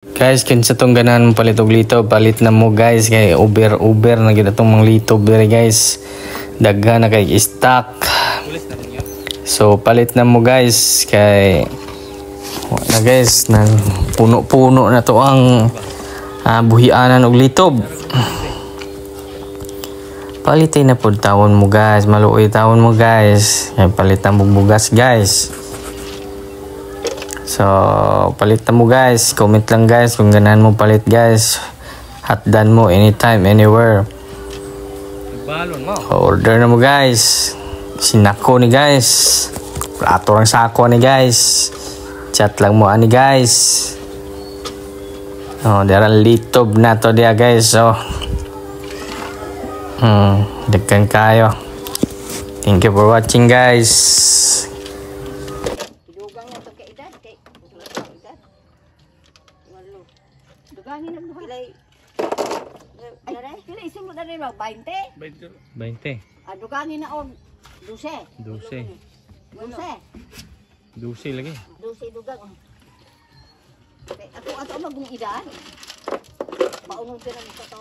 Guys, kinsa tong ganahan mo palit og litob, palit na mo guys kay uber na gid atong mga litob dire guys. Daghan na kay stock. So palit na mo guys kay na guys nang puno-puno na to ang buhianan og litob. Palitay na pud tawon mo guys, maluoy tawon mo guys. Kay palitan mo bugas guys. So, palitan mo guys. Comment lang guys kung ganahan mo palit guys. Hotdog mo anytime, anywhere. Balon mo. Order na mo guys. Sinako ni guys. Plato lang sako ni guys. Chat lang mo ani guys. Oh, daran litob na to dia guys. So, dagkan kayo. Thank you for watching guys. Dugangin ang duha. Pilay isin mo na rin mo, 20? 20. Dugangin na o, 12. 12. 12. 12 lagi. 12 dugang. Ako maging idaan. Maunong ka na nito to.